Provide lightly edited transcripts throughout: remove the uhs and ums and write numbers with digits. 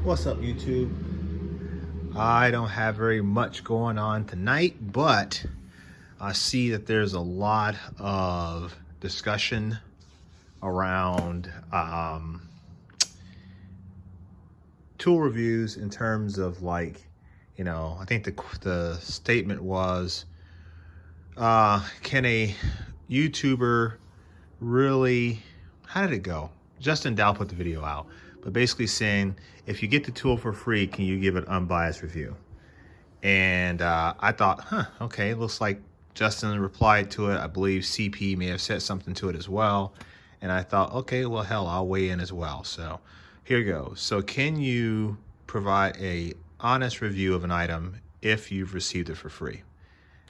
What's up, YouTube? I don't have very much going on tonight, but I see that there's a lot of discussion around tool reviews in terms of, like, you know, I think the statement was, can a YouTuber really, how did it go? Justin Dow put the video out, but basically saying, if you get the tool for free, can you give an unbiased review? And I thought, okay, looks like Justin replied to it. I believe CP may have said something to it as well. And I thought, okay, well, hell, I'll weigh in as well. So here goes. So can you provide a honest review of an item if you've received it for free?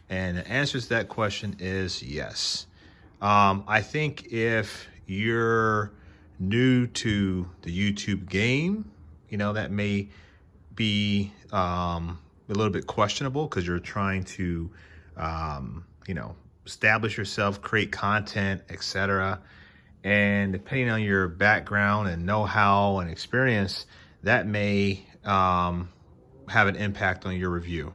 And the answer to that question is yes. I think if you're new to the YouTube game, you know, that may be a little bit questionable because you're trying to, you know, establish yourself, create content, etc. And depending on your background and know-how and experience, that may have an impact on your review.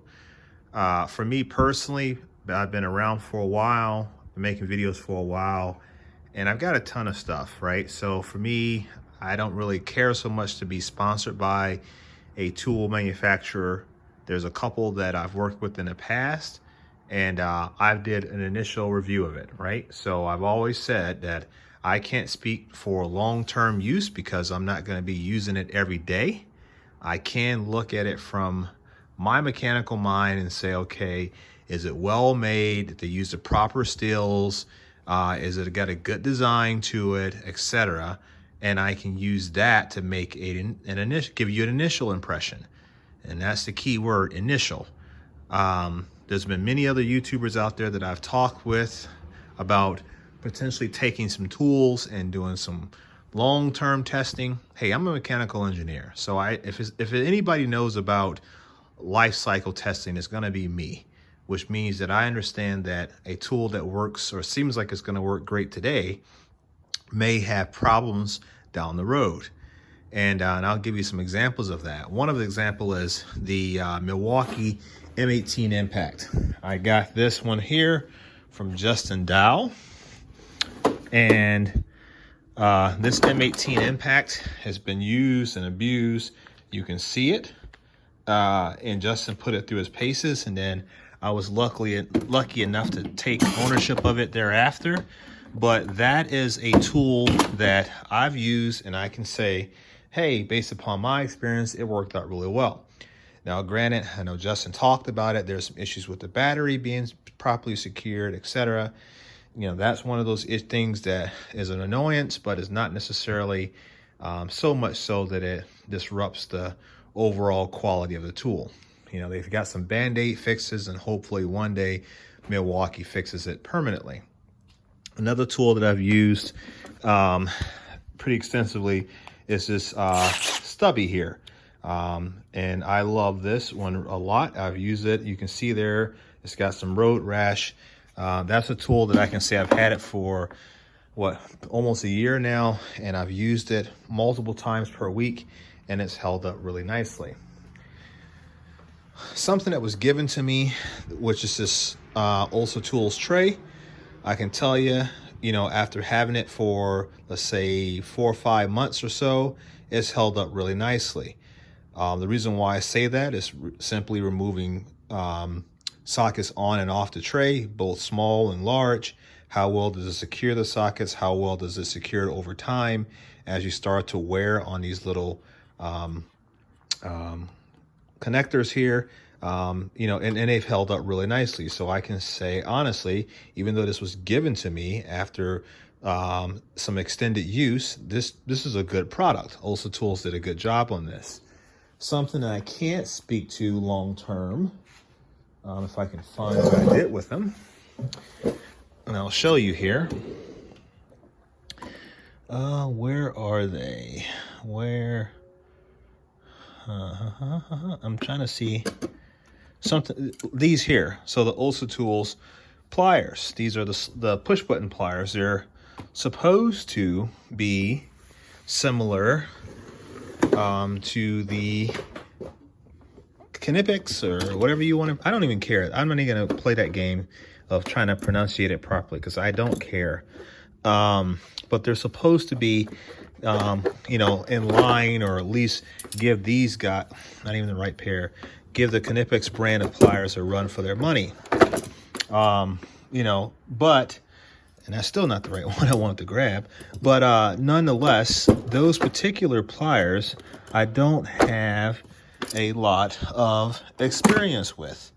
For me personally, I've been around for a while, been making videos for a while, and I've got a ton of stuff, right? So for me, I don't really care so much to be sponsored by a tool manufacturer. There's a couple that I've worked with in the past, and I did an initial review of it, right? So I've always said that I can't speak for long-term use because I'm not going to be using it every day. I can look at it from my mechanical mind and say, okay, is it well made? Did they use the proper steels? Is it got a good design to it, etc.? And I can use that to make give you an initial impression. And that's the key word, initial. There's been many other YouTubers out there that I've talked with about potentially taking some tools and doing some long-term testing. Hey, I'm a mechanical engineer. So if anybody knows about life cycle testing, it's gonna be me, which means that I understand that a tool that works or seems like it's gonna work great today may have problems down the road. And I'll give you some examples of that. One of the examples is the Milwaukee M18 Impact. I got this one here from Justin Dow. And this M18 Impact has been used and abused. You can see it. And Justin put it through his paces, and then I was lucky enough to take ownership of it thereafter. But that is a tool that I've used, and I can say, hey, based upon my experience, it worked out really well. Now, granted, I know Justin talked about it. There's some issues with the battery being properly secured, etc. You know, that's one of those things that is an annoyance, but is not necessarily so much so that it disrupts the overall quality of the tool. You know, they've got some Band-Aid fixes, and hopefully one day Milwaukee fixes it permanently. Another tool that I've used pretty extensively is this stubby here. And I love this one a lot. I've used it. You can see there, it's got some road rash. That's a tool that I can say I've had it for, almost a year now, and I've used it multiple times per week, and it's held up really nicely. Something that was given to me, which is this Ulsa Tools tray. I can tell you, you know, after having it for, let's say, 4 or 5 months or so, it's held up really nicely. The reason why I say that is simply removing sockets on and off the tray, both small and large. How well does it secure the sockets? How well does it secure it over time as you start to wear on these little connectors here? You know, and they've held up really nicely. So I can say, honestly, even though this was given to me after some extended use, this is a good product. Ulsa Tools did a good job on this. Something that I can't speak to long term, if I can find what I did with them, and I'll show you here. Where are they? Where? I'm trying to see something. These here. So the Ulsa Tools pliers. These are the push button pliers. They're supposed to be similar to the Knipex or whatever you want to. I don't even care. I'm not even going to play that game of trying to pronunciate it properly because I don't care. But they're supposed to be, you know, in line, or at least give these guys, not even the right pair, give the Knipex brand of pliers a run for their money. You know, but, and that's still not the right one I wanted to grab, but nonetheless, those particular pliers I don't have a lot of experience with.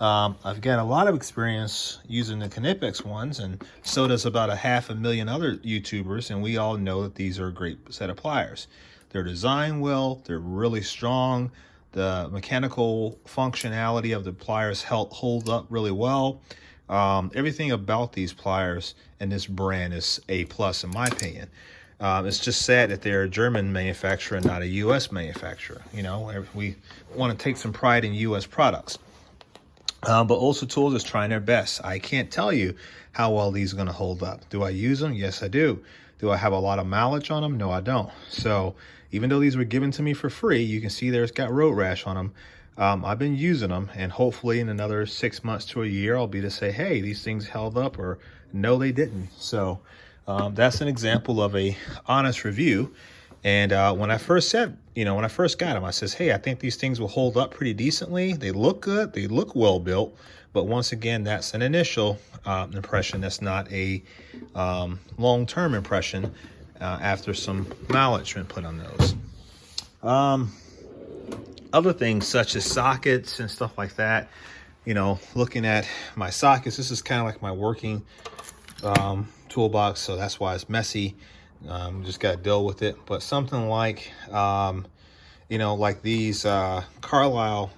I've got a lot of experience using the Knipex ones, and so does about 500,000 other YouTubers, and we all know that these are a great set of pliers. They're designed well, they're really strong, the mechanical functionality of the pliers hold up really well. Everything about these pliers and this brand is A+ in my opinion. It's just sad that they're a German manufacturer and not a U.S. manufacturer. You know, we want to take some pride in U.S. products. But Ulsa Tools is trying their best. I can't tell you how well these are going to hold up. Do I use them? Yes, I do. Do I have a lot of mileage on them? No, I don't. So even though these were given to me for free, you can see there's got road rash on them. I've been using them, and hopefully in another 6 months to a year, I'll be to say, hey, these things held up, or no, they didn't. So that's an example of a honest review. And when I first said, you know, when I first got them, I says, hey, I think these things will hold up pretty decently. They look good. They look well built. But once again, that's an initial impression. That's not a long-term impression after some mileage been put on those. Other things such as sockets and stuff like that, you know, looking at my sockets, this is kind of like my working toolbox, so that's why it's messy. Just got to deal with it. But something like, you know, like these Carlisle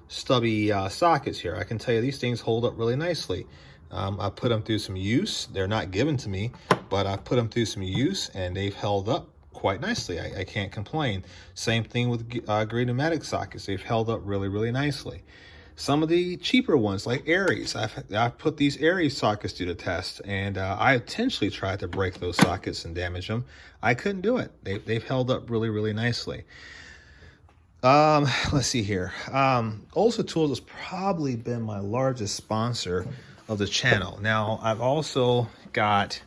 stubby sockets here, I can tell you these things hold up really nicely. I put them through some use. They're not given to me, but I put them through some use, and they've held up quite nicely. I can't complain. Same thing with Great Pneumatic sockets. They've held up really, really nicely. Some of the cheaper ones, like Aries, I've put these Aries sockets to the test, and I intentionally tried to break those sockets and damage them. I couldn't do it. They've held up really, really nicely. Let's see here. Ulsa Tools has probably been my largest sponsor of the channel. Now, I've also got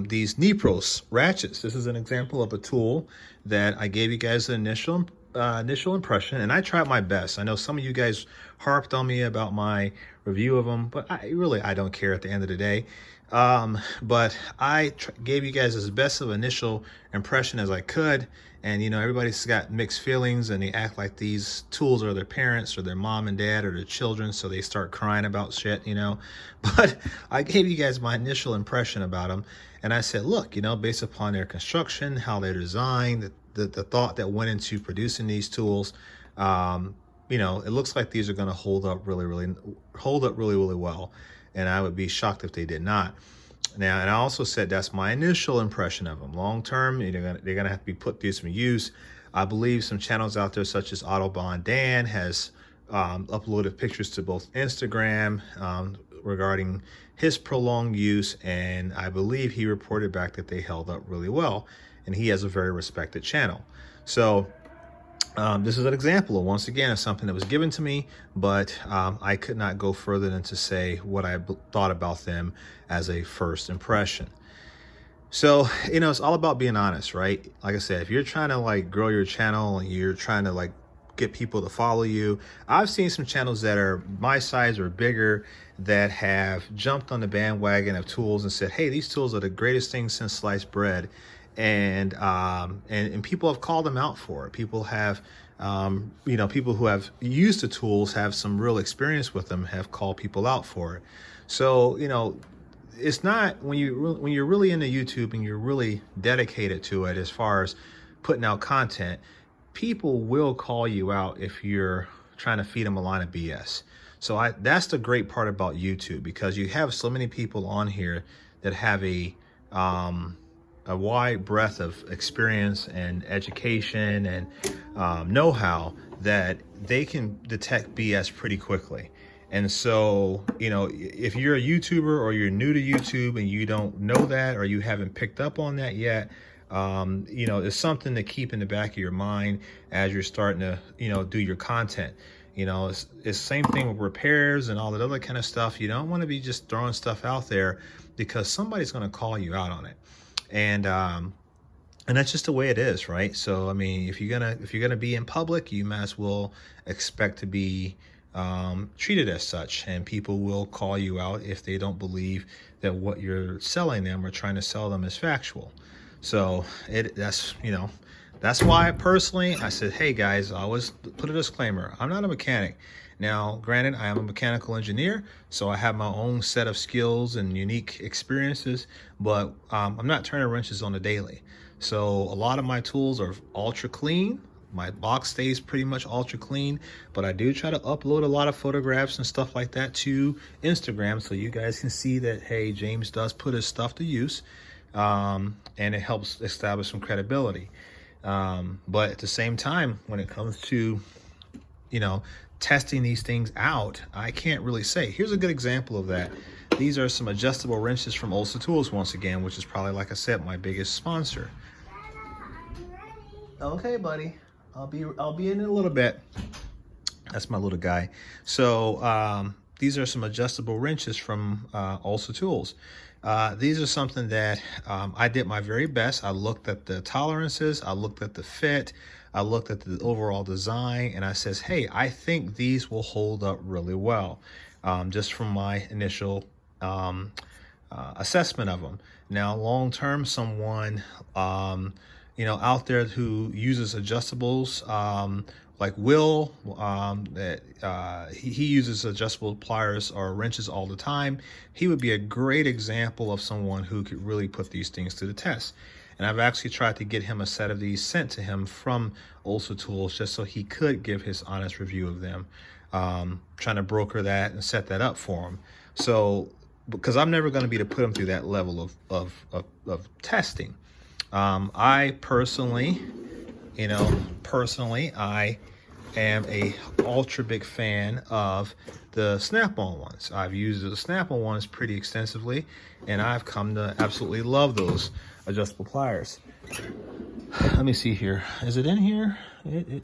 these Nipros ratchets. This is an example of a tool that I gave you guys the initial impression, and I tried my best. I know some of you guys harped on me about my review of them, but I don't care at the end of the day. But I gave you guys as best of initial impression as I could, and you know, everybody's got mixed feelings, and they act like these tools are their parents or their mom and dad or their children, so they start crying about shit, you know. But I gave you guys my initial impression about them, and I said, look, you know, based upon their construction, how they're designed, the thought that went into producing these tools, you know, it looks like these are going to hold up really, really well, and I would be shocked if they did not. Now, and I also said that's my initial impression of them. Long term, they're gonna have to be put through some use. I believe some channels out there, such as Autobahn Dan, has uploaded pictures to both Instagram regarding his prolonged use, and I believe he reported back that they held up really well, and he has a very respected channel. So this is an example, once again, of something that was given to me, but I could not go further than to say what I thought about them as a first impression. So, you know, it's all about being honest, right? Like I said, if you're trying to like grow your channel and you're trying to like get people to follow you, I've seen some channels that are my size or bigger that have jumped on the bandwagon of tools and said, hey, these tools are the greatest thing since sliced bread. And people have called them out for it. People have, you know, people who have used the tools, have some real experience with them, have called people out for it. So, you know, it's not, when you're really into YouTube and you're really dedicated to it as far as putting out content, people will call you out if you're trying to feed them a line of BS. So that's the great part about YouTube, because you have so many people on here that have a wide breadth of experience and education and know-how that they can detect BS pretty quickly. And so, you know, if you're a YouTuber or you're new to YouTube and you don't know that, or you haven't picked up on that yet, You know, it's something to keep in the back of your mind as you're starting to, you know, do your content. You know, it's the same thing with repairs and all that other kind of stuff. You don't want to be just throwing stuff out there because somebody's going to call you out on it. And that's just the way it is, right? So I mean, if you're gonna be in public, you might as well expect to be treated as such, and people will call you out if they don't believe that what you're selling them or trying to sell them is factual. So that's, you know, that's why personally I said, hey guys, I always put a disclaimer: I'm not a mechanic. Now, granted, I am a mechanical engineer, so I have my own set of skills and unique experiences, but I'm not turning wrenches on the daily. So a lot of my tools are ultra clean. My box stays pretty much ultra clean, but I do try to upload a lot of photographs and stuff like that to Instagram so you guys can see that, hey, James does put his stuff to use, and it helps establish some credibility. But at the same time, when it comes to, you know, testing these things out, I can't really say. Here's a good example of that. These are some adjustable wrenches from Ulsa Tools once again, which is probably, like I said, my biggest sponsor. Okay, buddy. I'll be in a little bit. That's my little guy. So these are some adjustable wrenches from Ulsa Tools. These are something that I did my very best. I looked at the tolerances, I looked at the fit, I looked at the overall design, and I says, hey, I think these will hold up really well, just from my initial assessment of them. Now, long term, someone you know, out there who uses adjustables, like Will, he uses adjustable pliers or wrenches all the time. He would be a great example of someone who could really put these things to the test. And I've actually tried to get him a set of these sent to him from Ulsa Tools just so he could give his honest review of them. Trying to broker that and set that up for him. So, because I'm never going to be to put him through that level of testing. I personally, I am a ultra big fan of the snap-on ones. I've used the snap-on ones pretty extensively, and I've come to absolutely love those adjustable pliers. Let me see here. Is it in here?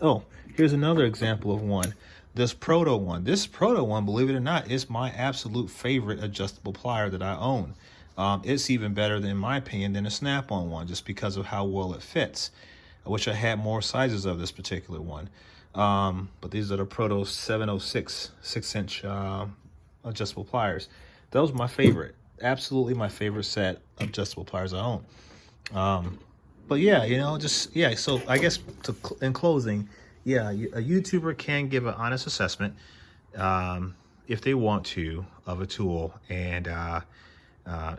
Oh, here's another example of one. This Proto one. This Proto one, believe it or not, is my absolute favorite adjustable plier that I own. It's even better, in my opinion, than a snap-on one, just because of how well it fits. I wish I had more sizes of this particular one. But these are the Proto 706 6-inch adjustable pliers. Those are my favorite. Absolutely my favorite set of adjustable pliers I own. But yeah, you know, just, yeah, so I guess in closing, yeah, a YouTuber can give an honest assessment if they want to of a tool, and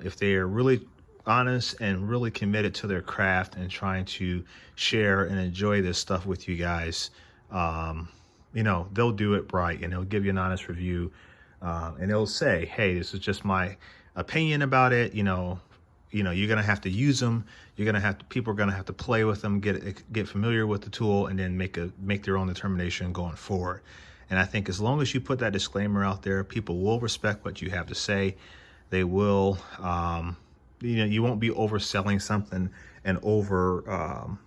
if they are really honest and really committed to their craft and trying to share and enjoy this stuff with you guys, you know, they'll do it right, and they'll give you an honest review, and they'll say, hey, this is just my opinion about it. You know, you're gonna have to use them. People are gonna have to play with them, get familiar with the tool, and then make their own determination going forward. And I think as long as you put that disclaimer out there, people will respect what you have to say. They will, you know, you won't be overselling something and over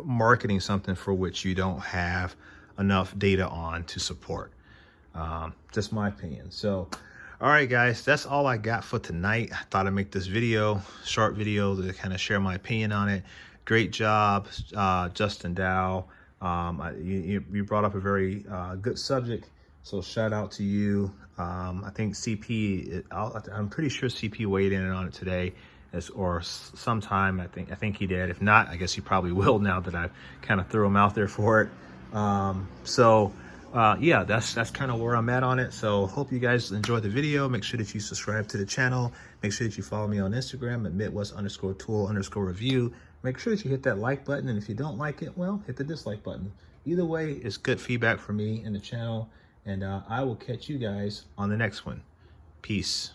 marketing something for which you don't have enough data on to support. Just my opinion. So, all right, guys, that's all I got for tonight. I thought I'd make this video, short video, to kind of share my opinion on it. Great job, Justin Dow. You brought up a very good subject, so shout out to you. I think CP, I'm pretty sure CP weighed in on it today, or sometime. I think he did. If not, I guess he probably will now that I've kind of threw him out there for it. Yeah, that's kind of where I'm at on it. So hope you guys enjoyed the video. Make sure that you subscribe to the channel. Make sure that you follow me on Instagram at Midwest_tool_review. Make sure that you hit that like button, and if you don't like it, well, hit the dislike button. Either way, it's good feedback for me and the channel, and I will catch you guys on the next one. Peace.